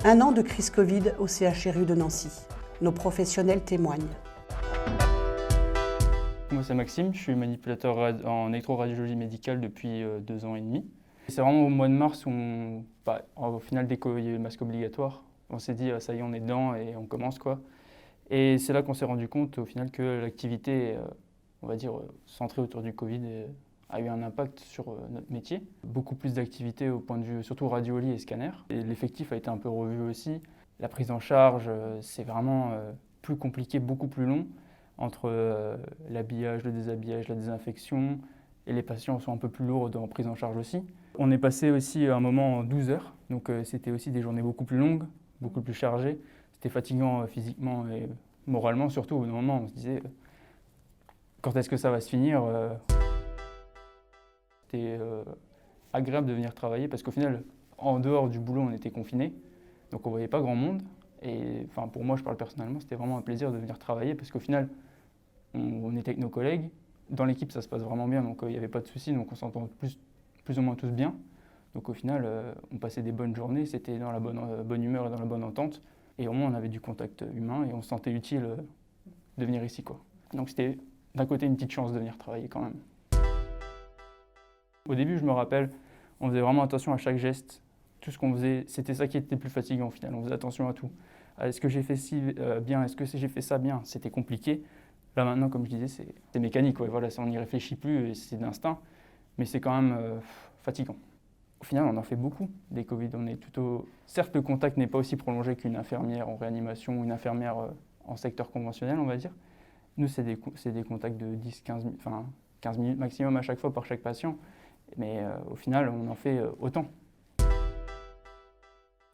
Un an de crise Covid au CHRU de Nancy. Nos professionnels témoignent. Moi c'est Maxime, je suis manipulateur en électroradiologie médicale depuis 2 ans et demi. C'est vraiment au mois de mars où, au final dès qu'il y a eu le masque obligatoire, on s'est dit ça y est on est dedans et on commence quoi. Et c'est là qu'on s'est rendu compte au final que l'activité, on va dire centrée autour du Covid, a eu un impact sur notre métier. Beaucoup plus d'activités au point de vue surtout radiologie et scanner. Et l'effectif a été un peu revu aussi. La prise en charge, c'est vraiment plus compliqué, beaucoup plus long entre l'habillage, le déshabillage, la désinfection, et les patients sont un peu plus lourds en prise en charge aussi. On est passé aussi à un moment en 12 heures, donc c'était aussi des journées beaucoup plus longues, beaucoup plus chargées. C'était fatigant physiquement et moralement, surtout au bout d'un moment, on se disait quand est-ce que ça va se finir. C'était agréable de venir travailler parce qu'au final, en dehors du boulot, on était confinés, donc on ne voyait pas grand monde. Et enfin, pour moi, je parle personnellement, c'était vraiment un plaisir de venir travailler parce qu'au final, on était avec nos collègues. Dans l'équipe, ça se passe vraiment bien, donc il n'y avait pas de soucis, donc on s'entend plus ou moins tous bien. Donc au final, on passait des bonnes journées, c'était dans la bonne humeur et dans la bonne entente. Et au moins, on avait du contact humain et on se sentait utile de venir ici, quoi. Donc c'était d'un côté une petite chance de venir travailler quand même. Au début, je me rappelle, on faisait vraiment attention à chaque geste. Tout ce qu'on faisait, c'était ça qui était plus fatigant au final. On faisait attention à tout. Est-ce que j'ai fait ci bien? Est-ce que j'ai fait ça bien? C'était compliqué. Là maintenant, comme je disais, c'est mécanique. Ouais. Voilà, on n'y réfléchit plus, c'est d'instinct. Mais c'est quand même fatigant. Au final, on en fait beaucoup des Covid. On est plutôt... Certes, le contact n'est pas aussi prolongé qu'une infirmière en réanimation ou une infirmière en secteur conventionnel, on va dire. Nous, c'est des contacts de 15 minutes maximum à chaque fois par chaque patient. Mais au final, on en fait autant.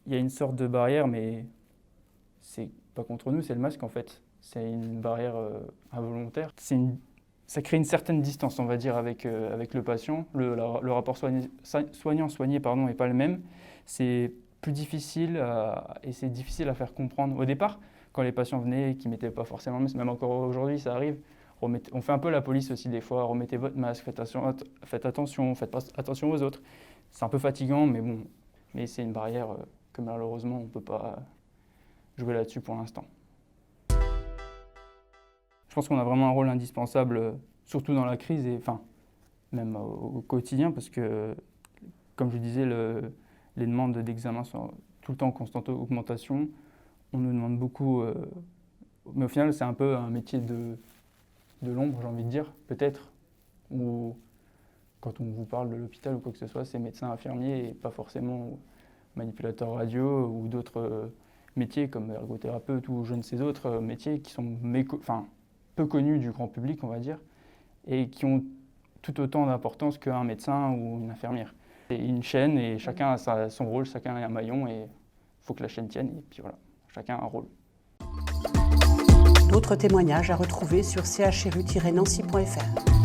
Il y a une sorte de barrière, mais c'est pas contre nous, c'est le masque en fait. C'est une barrière involontaire. Ça crée une certaine distance, on va dire, avec le patient. Le rapport soignant-soigné n'est pas le même. C'est plus difficile et c'est difficile à faire comprendre. Au départ, quand les patients venaient et qui ne mettaient pas forcément le masque, même encore aujourd'hui, ça arrive, on fait un peu la police aussi des fois, remettez votre masque, faites attention, faites attention aux autres. C'est un peu fatigant, mais bon, mais c'est une barrière que malheureusement on ne peut pas jouer là-dessus pour l'instant. Je pense qu'on a vraiment un rôle indispensable, surtout dans la crise et même au quotidien, parce que, comme je disais, les demandes d'examen sont tout le temps en constante augmentation. On nous demande beaucoup, mais au final c'est un peu un métier de l'ombre, j'ai envie de dire, peut-être, ou quand on vous parle de l'hôpital ou quoi que ce soit, c'est médecin infirmier et pas forcément manipulateur radio ou d'autres métiers comme ergothérapeute ou je ne sais autres métiers qui sont peu connus du grand public, on va dire, et qui ont tout autant d'importance qu'un médecin ou une infirmière. C'est une chaîne et chacun a son rôle, chacun a un maillon et il faut que la chaîne tienne et puis voilà, chacun a un rôle. D'autres témoignages à retrouver sur chru-nancy.fr.